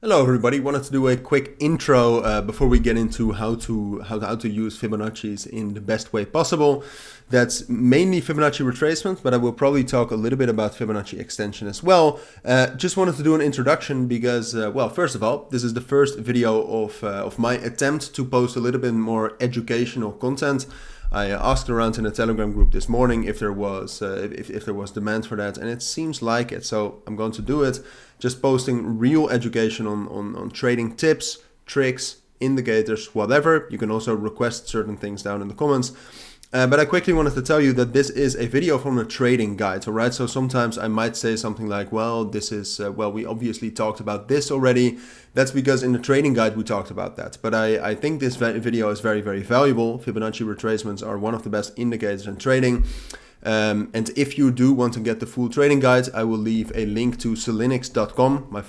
Hello everybody, wanted to do a quick intro before we get into how to use Fibonacci's in the best way possible. That's mainly Fibonacci retracement, but I will probably talk a little bit about Fibonacci extension as well. Just wanted to do an introduction because, well, first of all, this is the first video of my attempt to post a little bit more educational content. I asked around in a Telegram group this morning if there was if there was demand for that, and it seems like it. So I'm going to do it. Just posting real education on trading tips, tricks, indicators, whatever. You can also request certain things down in the comments. But I quickly wanted to tell you that this is a video from a trading guide, all right? So sometimes I might say something like, well, this is, well, we obviously talked about this already. That's because in the trading guide we talked about that. But I think this video is very, very valuable. Fibonacci retracements are one of the best indicators in trading. And if you do want to get the full trading guide, I will leave a link to cilinix.com, my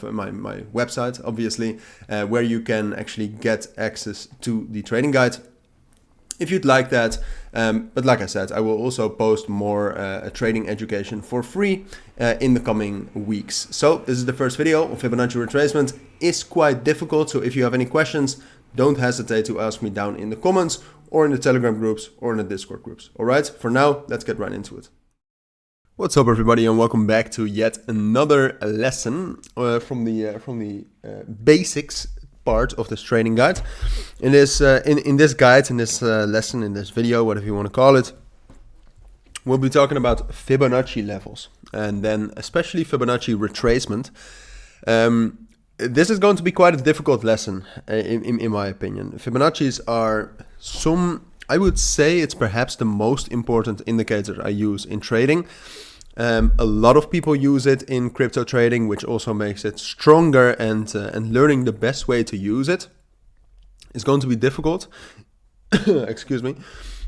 website, obviously, where you can actually get access to the trading guide if you'd like that. But like I said, I will also post more trading education for free in the coming weeks. So this is the first video of Fibonacci retracement. It's quite difficult, so if you have any questions, don't hesitate to ask me down in the comments or in the Telegram groups or in the Discord groups. All right, for now, let's get right into it. What's up, everybody, and welcome back to yet another lesson from the basics part of this trading guide. In this guide, in this lesson, in this video, whatever you want to call it, we'll be talking about Fibonacci levels, and then especially Fibonacci retracement. This is going to be quite a difficult lesson, in my opinion. Fibonacci's are I would say it's perhaps the most important indicator I use in trading. A lot of people use it in crypto trading, which also makes it stronger, and learning the best way to use it is going to be difficult. Excuse me.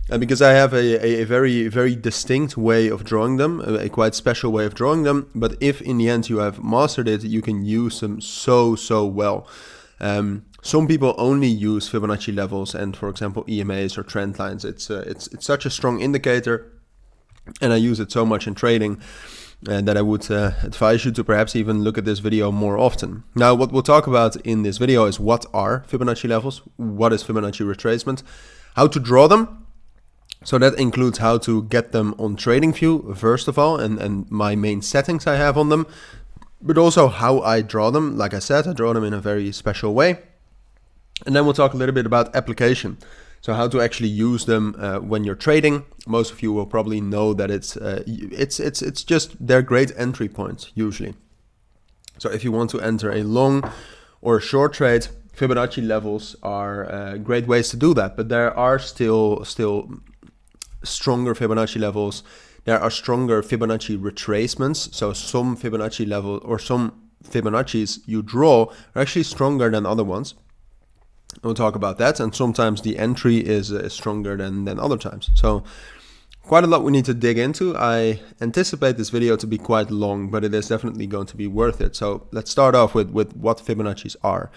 Because I have a very, very distinct way of drawing them, a quite special way of drawing them. But if in the end you have mastered it, you can use them so well. Some people only use Fibonacci levels and, for example, EMAs or trend lines. It's such a strong indicator, and I use it so much in trading that I would advise you to perhaps even look at this video more often. Now, what we'll talk about in this video is what are Fibonacci levels, what is Fibonacci retracement, how to draw them. So that includes how to get them on TradingView, first of all, and my main settings I have on them, but also how I draw them. Like I said, I draw them in a very special way. And then we'll talk a little bit about application. So how to actually use them when you're trading. Most of you will probably know that it's just they're great entry points usually. So if you want to enter a long or a short trade, Fibonacci levels are great ways to do that. But there are still stronger Fibonacci levels. There are stronger Fibonacci retracements. So some Fibonacci level or some Fibonacci's you draw are actually stronger than other ones. We'll talk about that, and sometimes the entry is stronger than other times. So quite a lot we need to dig into. I anticipate this video to be quite long, but it is definitely going to be worth it. So let's start off with what Fibonacci's are.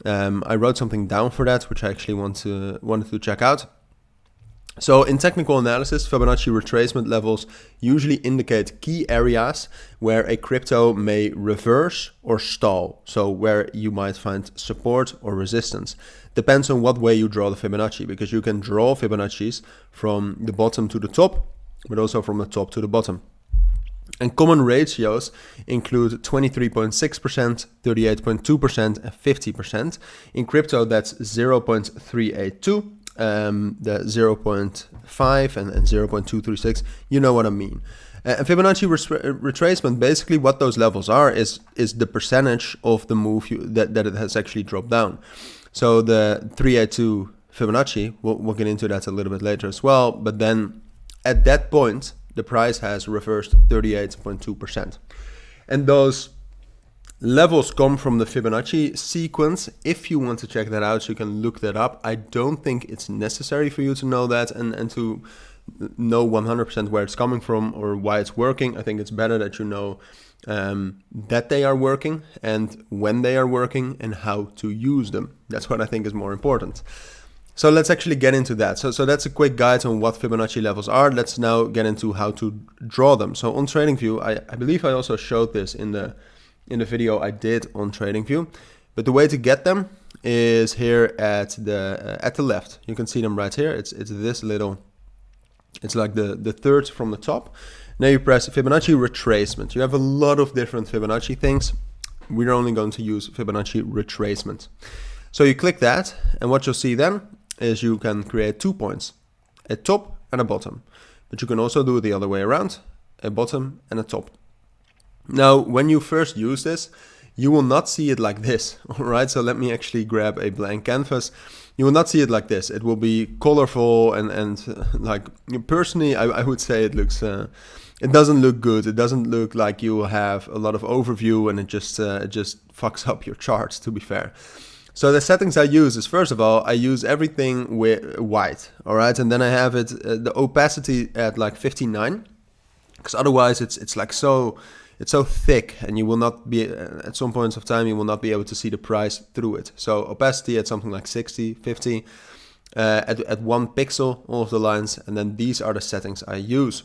I wrote something down for that, which I actually wanted to check out. So in technical analysis, Fibonacci retracement levels usually indicate key areas where a crypto may reverse or stall. So where you might find support or resistance. Depends on what way you draw the Fibonacci, because you can draw Fibonacci's from the bottom to the top, but also from the top to the bottom. And common ratios include 23.6%, 38.2%, and 50%. In crypto, that's 0.382. The 0.5 and 0.236, you know what I mean. And Fibonacci retracement, basically what those levels are is the percentage of the move that it has actually dropped down. So the 382 Fibonacci, we'll get into that a little bit later as well, but then at that point, the price has reversed 38.2%. And those levels come from the Fibonacci sequence. If you want to check that out, you can look that up. I don't think it's necessary for you to know that and to know 100% where it's coming from or why it's working. I think it's better that you know that they are working and when they are working and how to use them. That's what I think is more important. So let's actually get into that. So that's a quick guide on what Fibonacci levels are. Let's now get into how to draw them. So on TradingView, I believe I also showed this in the video I did on TradingView. But the way to get them is here at the left. You can see them right here. It's this little, it's like the third from the top. Now you press Fibonacci retracement. You have a lot of different Fibonacci things. We're only going to use Fibonacci retracement. So you click that, and what you'll see then is you can create 2 points, a top and a bottom. But you can also do it the other way around, a bottom and a top. Now, when you first use this, you will not see it like this, all right? So let me actually grab a blank canvas. You will not see it like this. It will be colorful and like, personally, I would say it looks, it doesn't look good. It doesn't look like you have a lot of overview, and it just fucks up your charts, to be fair. So the settings I use is, first of all, I use everything with white, all right? And then I have it, the opacity at like 59, because otherwise it's like so, it's so thick, and you will not be, at some points of time, you will not be able to see the price through it. So opacity at something like 60, 50, at 1 pixel, all of the lines, and then these are the settings I use.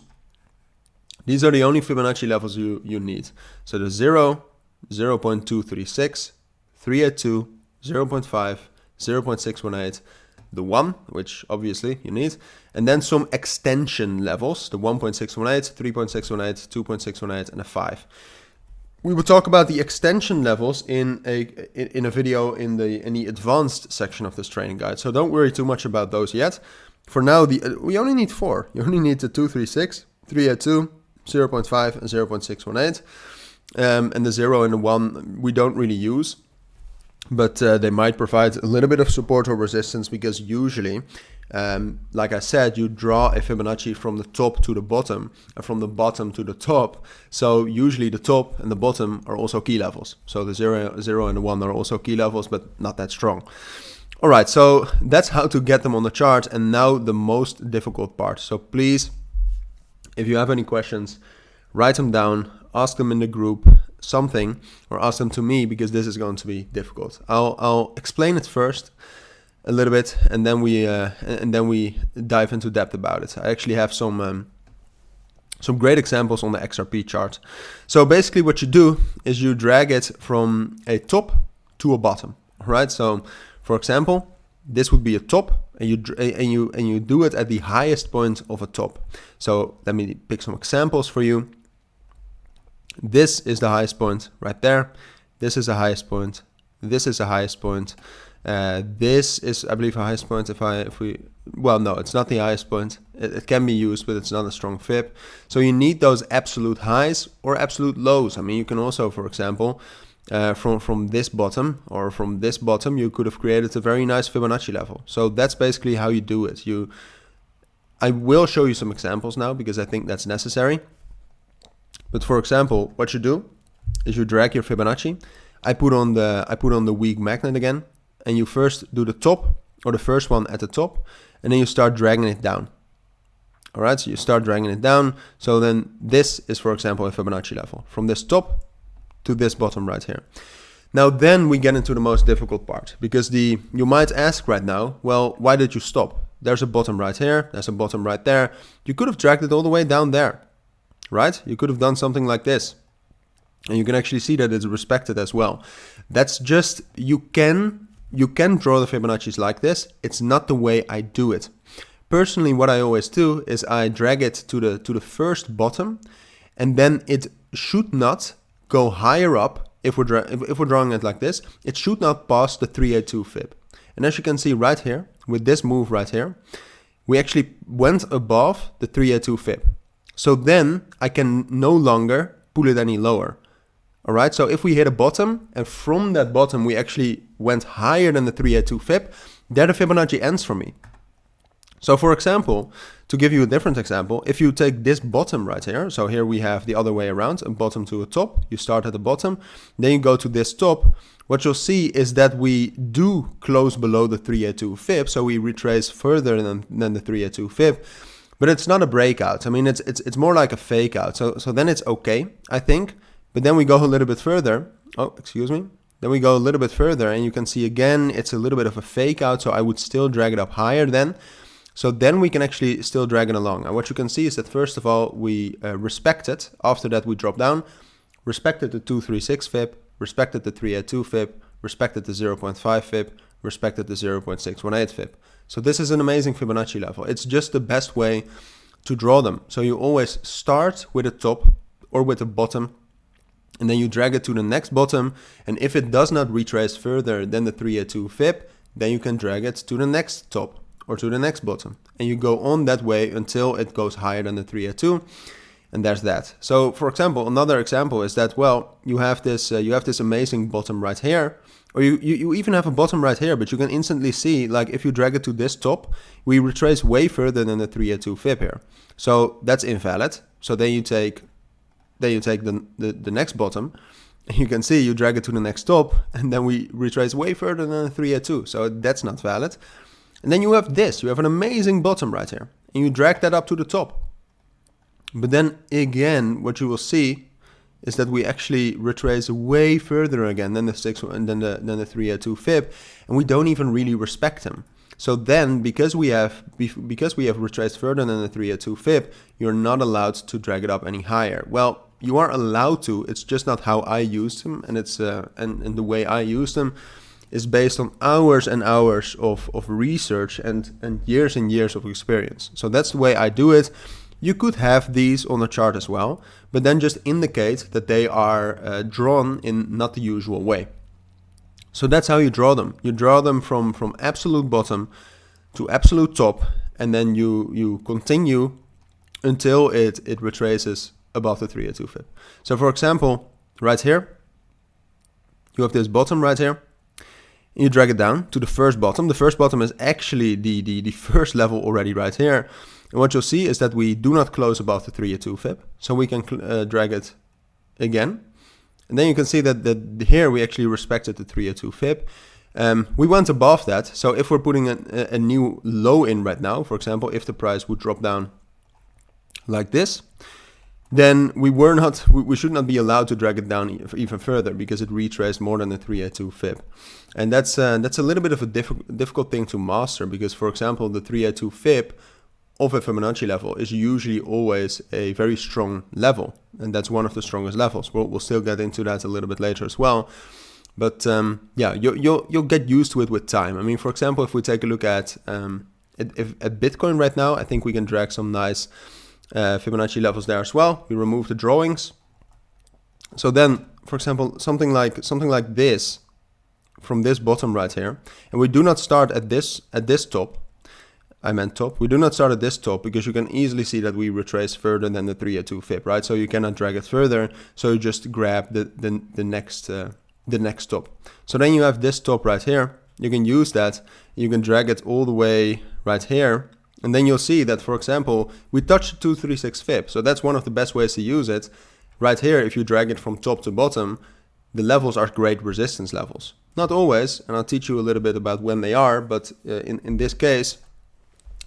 These are the only Fibonacci levels you need. So the 0, 0.236, 382, 0.5, 0.618, the 1, which obviously you need, and then some extension levels, the 1.618, 3.618, 2.618, and a 5. We will talk about the extension levels in a video in the advanced section of this training guide, so don't worry too much about those yet. For now, we only need 4. You only need the 236, 382, 0.5, and 0.618, and the 0 and the 1 we don't really use. But they might provide a little bit of support or resistance, because usually, like I said, you draw a Fibonacci from the top to the bottom and from the bottom to the top. So usually the top and the bottom are also key levels. So the 0 and the 1 are also key levels, but not that strong. All right, so that's how to get them on the chart. And now the most difficult part. So please, if you have any questions, write them down, ask them in the group, something, or ask them to me, because this is going to be difficult. I'll explain it first a little bit, and then we dive into depth about it. I actually have some great examples on the XRP chart. So basically what you do is you drag it from a top to a bottom, right? So for example, this would be a top, and you do it at the highest point of a top. So let me pick some examples for you. This is the highest point right there. This is the highest point. This is the highest point. This is, I believe, the highest point. Well, no, it's not the highest point. It can be used, but it's not a strong fib. So you need those absolute highs or absolute lows. I mean, you can also, for example, from this bottom or from this bottom, you could have created a very nice Fibonacci level. So that's basically how you do it. I will show you some examples now, because I think that's necessary. But for example, what you do is you drag your Fibonacci. I put on the weak magnet again, and you first do the top, or the first one at the top, and then you start dragging it down. All right, so you start dragging it down. So then this is, for example, a Fibonacci level from this top to this bottom right here. Now then we get into the most difficult part, because you might ask right now, well, why did you stop? There's a bottom right here. There's a bottom right there. You could have dragged it all the way down there. Right? You could have done something like this. And you can actually see that it's respected as well. That's just, you can draw the Fibonacci's like this. It's not the way I do it. Personally, what I always do is I drag it to the first bottom, and then it should not go higher up. If we're drawing it like this, it should not pass the 382 fib. And as you can see right here, with this move right here, we actually went above the 382 fib. So then I can no longer pull it any lower. All right, so if we hit a bottom, and from that bottom we actually went higher than the 382 fib, there the Fibonacci ends for me. So for example, to give you a different example, if you take this bottom right here, so here we have the other way around, a bottom to a top, you start at the bottom, then you go to this top, what you'll see is that we do close below the 382 fib, so we retrace further than the 382 fib. But it's not a breakout. I mean, it's more like a fake out. So then it's okay, I think. But then we go a little bit further. Oh, excuse me. Then we go a little bit further, and you can see again, it's a little bit of a fake out. So I would still drag it up higher then. So then we can actually still drag it along. And what you can see is that first of all, we respect it. After that, we drop down, respected the 236 fib, respected the 382 fib, respected the 0.5 Fib, respected the 0.618 Fib. So this is an amazing Fibonacci level. It's just the best way to draw them. So you always start with a top or with a bottom, and then you drag it to the next bottom, and if it does not retrace further than the 302 Fib, then you can drag it to the next top or to the next bottom, and you go on that way until it goes higher than the 302, and there's that. So for example, another example is that, well, you have this amazing bottom right here, or you even have a bottom right here, but you can instantly see, like, if you drag it to this top, we retrace way further than the 302 Fib here. So that's invalid. So then you take the next bottom, and you can see you drag it to the next top, and then we retrace way further than the 302. So that's not valid. And then you have this. You have an amazing bottom right here, and you drag that up to the top. But then again, what you will see is that we actually retrace way further again than the 302 Fib, and we don't even really respect them. So then, because we have retraced further than the 302 Fib, you're not allowed to drag it up any higher. Well, you are allowed to. It's just not how I use them, and it's and the way I use them is based on hours and hours of research and years of experience. So that's the way I do it. You could have these on a chart as well, but then just indicate that they are drawn in not the usual way. So that's how you draw them. You draw them from absolute bottom to absolute top, and then you continue until it retraces above the 302 Fib. So for example, right here, you have this bottom right here. You drag it down to the first bottom. The first bottom is actually the first level already right here. And what you'll see is that we do not close above the 302 Fib. So we can drag it again. And then you can see that here we actually respected the 302 Fib. We went above that. So if we're putting a new low in right now, for example, if the price would drop down like this, then we should not be allowed to drag it down even further, because it retraced more than the 302 Fib. And that's a little bit of a difficult thing to master, because, for example, the 302 Fib of a Fibonacci level is usually always a very strong level, and that's one of the strongest levels. We'll still get into that a little bit later as well. But yeah, you'll get used to it with time. I mean, for example, if we take a look at Bitcoin right now, I think we can drag some nice Fibonacci levels there as well. We remove the drawings. So then, for example, something like this from this bottom right here, and we do not start at this top. I meant top. We do not start at this top, because you can easily see that we retrace further than the 302 Fib, right? So you cannot drag it further. So you just grab the next top. So then you have this top right here. You can use that. You can drag it all the way right here. And then you'll see that, for example, we touched 236 Fib. So that's one of the best ways to use it. Right here, if you drag it from top to bottom, the levels are great resistance levels. Not always, and I'll teach you a little bit about when they are, but in this case,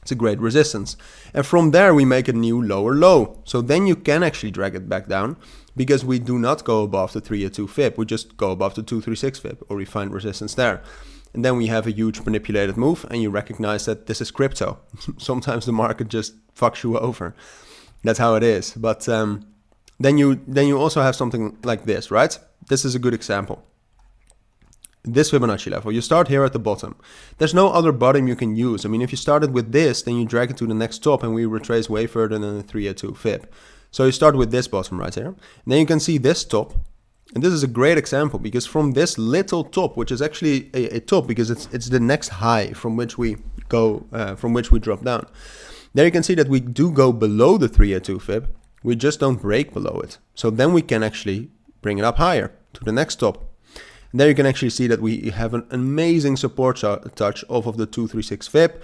it's a great resistance. And from there, we make a new lower low. So then you can actually drag it back down, because we do not go above the 302 Fib. We just go above the 236 Fib, or we find resistance there. And then we have a huge manipulated move, and you recognize that this is crypto. Sometimes the market just fucks you over. That's how it is. But then you also have something like this, right? This is a good example. This Fibonacci level, you start here at the bottom. There's no other bottom you can use. I mean, if you started with this, then you drag it to the next top, and we retrace way further than the 302 Fib. So you start with this bottom right here. And then you can see this top. And this is a great example, because from this little top, which is actually a top, because it's the next high from which we go, from which we drop down. There you can see that we do go below the 302 Fib. We just don't break below it. So then we can actually bring it up higher to the next top. And there you can actually see that we have an amazing support touch off of the 236 Fib.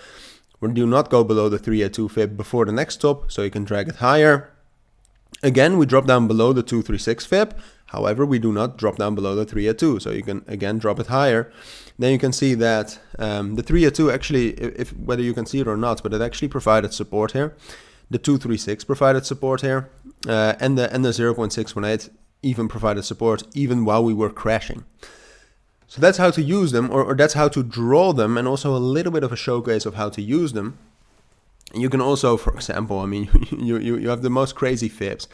We do not go below the 302 Fib before the next top, so you can drag it higher. Again, we drop down below the 236 Fib. However, we do not drop down below the 302, so you can again drop it higher. Then you can see that the 302 actually, whether you can see it or not, but it actually provided support here. The 236 provided support here, and the 0.618 even provided support even while we were crashing. So that's how to use them, or that's how to draw them, and also a little bit of a showcase of how to use them. And you can also, for example, I mean, you have the most crazy fibs.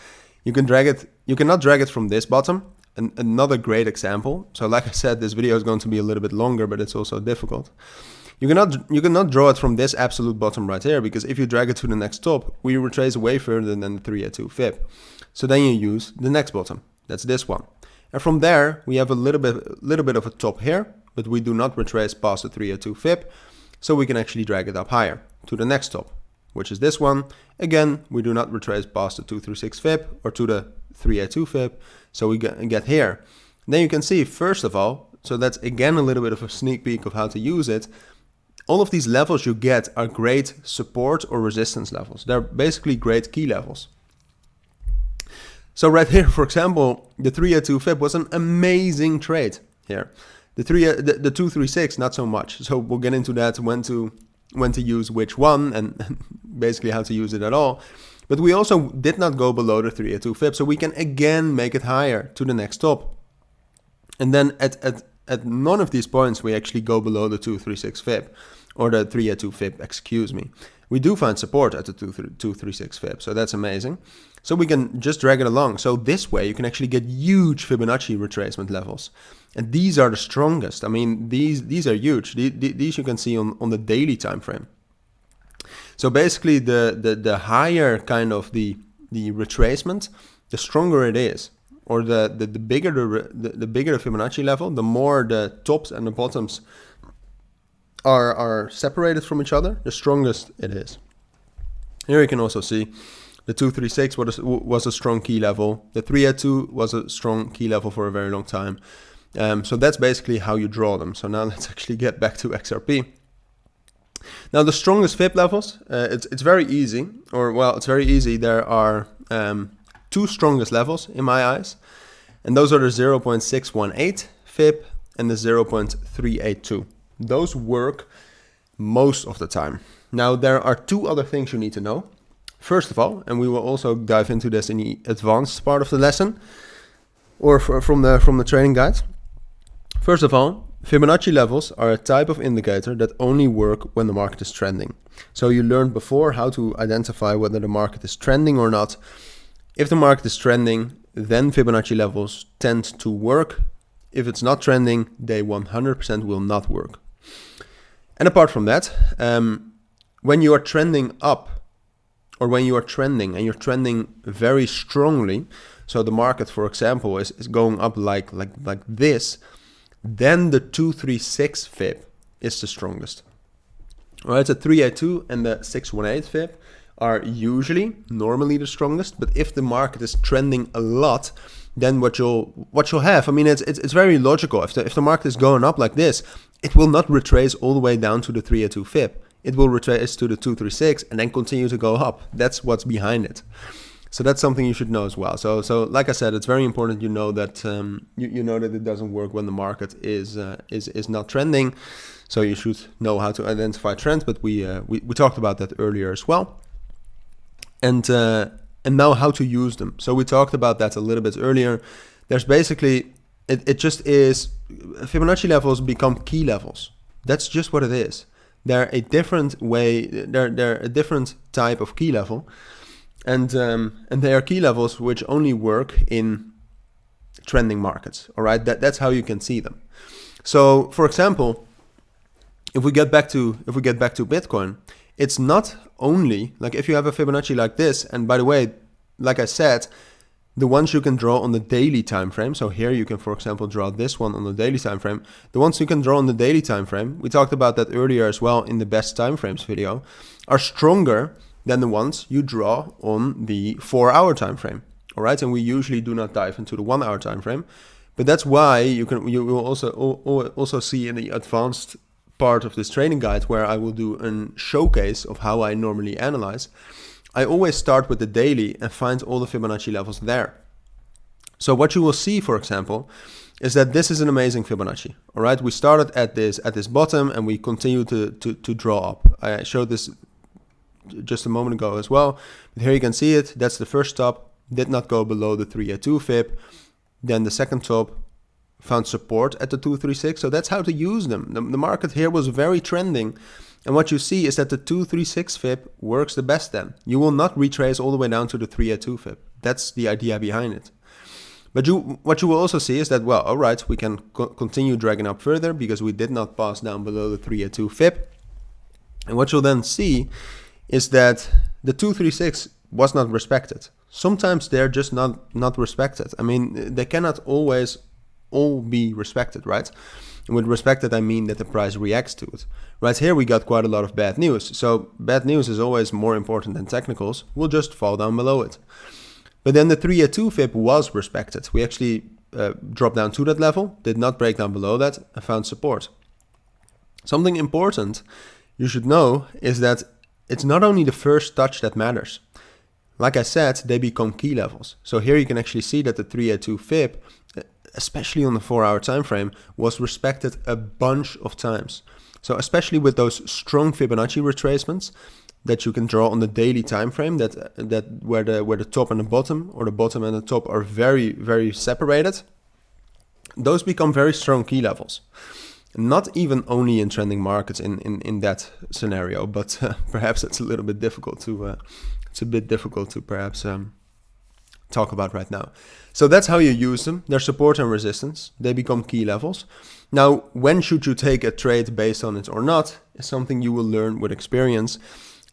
You can drag it. You cannot drag it from this bottom, another great example. So like I said, this video is going to be a little bit longer, but it's also difficult. You cannot draw it from this absolute bottom right here, because if you drag it to the next top, we retrace way further than the 302 fib. So then you use the next bottom. That's this one. And from there, we have a little bit of a top here, but we do not retrace past the 302 fib. So we can actually drag it up higher to the next top, which is this one. Again, we do not retrace past the 236 fib or to the 382 fib. So we get here. And then you can see, first of all, so that's again a little bit of a sneak peek of how to use it. All of these levels you get are great support or resistance levels. They're basically great key levels. So right here, for example, the 302 fib was an amazing trade here. The 236, not so much. So we'll get into that, when to use which one, and basically how to use it at all. But we also did not go below the 302 fib, so we can again make it higher to the next top. And then at none of these points we actually go below the 236 fib, or the 302 fib, excuse me. We do find support at the 236 fib, so that's amazing. So we can just drag it along. So this way you can actually get huge Fibonacci retracement levels. And these are the strongest. I mean, these are huge. These you can see on the daily time frame. So basically the higher kind of the retracement, the stronger it is. Or the bigger the bigger the Fibonacci level, the more the tops and the bottoms are separated from each other, the strongest it is. Here you can also see the 236 was a strong key level. The 302 was a strong key level for a very long time. So that's basically how you draw them. So now let's actually get back to XRP. Now the strongest fib levels, it's very easy, or well, it's very easy. There are two strongest levels in my eyes, and those are the 0.618 fib and the 0.382. Those work most of the time. Now there are two other things you need to know. First of all, and we will also dive into this in the advanced part of the lesson, or from the training guide. First of all, Fibonacci levels are a type of indicator that only work when the market is trending. So you learned before how to identify whether the market is trending or not. If the market is trending, then Fibonacci levels tend to work. If it's not trending, they 100% will not work. And apart from that, when you are trending up, or when you are trending and you're trending very strongly, so the market, for example, is going up like this, then the 236 fib is the strongest. All right, the 382 and the 618 fib are normally the strongest, but if the market is trending a lot, then what you'll have, I mean, it's very logical. If the market is going up like this, it will not retrace all the way down to the 382 fib. It will retrace to the 236 and then continue to go up. That's what's behind it. So that's something you should know as well. So like I said, it's very important you know that you know that it doesn't work when the market is not trending. So you should know how to identify trends. But we talked about that earlier as well. And now how to use them. So we talked about that a little bit earlier. There's basically it just is Fibonacci levels become key levels. That's just what it is. They're a different way. They're a different type of key level, and they are key levels which only work in trending markets. All right, that's how you can see them. So, for example, if we get back to Bitcoin, it's not only like if you have a Fibonacci like this. And by the way, like I said, the ones you can draw on the daily time frame. So here you can, for example, draw this one on the daily time frame. The ones you can draw on the daily time frame, we talked about that earlier as well in the best time frames video, are stronger than the ones you draw on the 4-hour time frame. All right, and we usually do not dive into the 1-hour time frame, but that's why you will also see in the advanced part of this training guide where I will do a showcase of how I normally analyze. I always start with the daily and find all the Fibonacci levels there. So what you will see, for example, is that this is an amazing Fibonacci. All right, we started at this bottom and we continue to draw up. I showed this just a moment ago as well. But here you can see it. That's the first top. Did not go below the 382 fib. Then the second top found support at the 236. So that's how to use them. The market here was very trending. And what you see is that the 236 fib works the best then. You will not retrace all the way down to the 382 fib. That's the idea behind it. But what you will also see is that, well, all right, we can continue dragging up further because we did not pass down below the 382 fib. And what you'll then see is that the 236 was not respected. Sometimes they're just not respected. I mean, they cannot always all be respected, right? And with respected, I mean that the price reacts to it. Right here, we got quite a lot of bad news. So bad news is always more important than technicals. We'll just fall down below it. But then the 382 fib was respected. We actually dropped down to that level, did not break down below that, and found support. Something important you should know is that it's not only the first touch that matters. Like I said, they become key levels. So here you can actually see that the 382 fib, especially on the 4-hour time frame, was respected a bunch of times. So especially with those strong Fibonacci retracements that you can draw on the daily time frame, that where the top and the bottom, or the bottom and the top, are very, very separated, those become very strong key levels. Not even only in trending markets in that scenario, but perhaps it's a little bit difficult to perhaps talk about right now. So that's how you use them. They're support and resistance. They become key levels. Now, when should you take a trade based on it or not is something you will learn with experience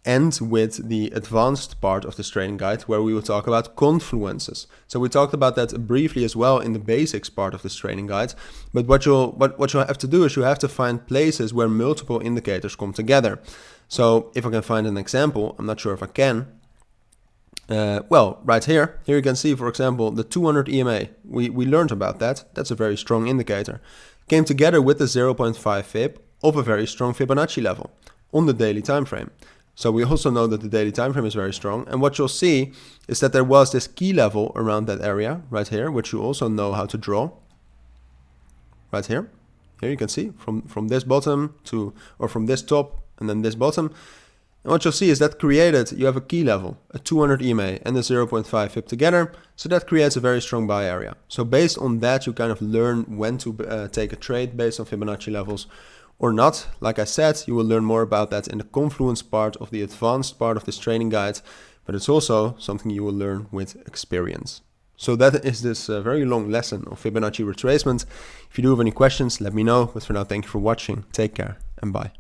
and with the advanced part of this trading guide, where we will talk about confluences. So we talked about that briefly as well in the basics part of this trading guide. But what you'll have to do is you have to find places where multiple indicators come together. So if I can find an example, I'm not sure if I can. Well, right here you can see, for example, the 200 EMA. We learned about that. That's a very strong indicator. Came together with the 0.5 fib of a very strong Fibonacci level on the daily time frame. So we also know that the daily time frame is very strong. And what you'll see is that there was this key level around that area right here, which you also know how to draw. Right here. Here you can see from this bottom to, or from this top and then this bottom. And what you'll see is that you have a key level, a 200 EMA and a 0.5 fib together. So that creates a very strong buy area. So based on that, you kind of learn when to take a trade based on Fibonacci levels or not. Like I said, you will learn more about that in the confluence part of the advanced part of this training guide, but it's also something you will learn with experience. So that is this very long lesson of Fibonacci retracement. If you do have any questions, let me know. But for now, thank you for watching. Take care and bye.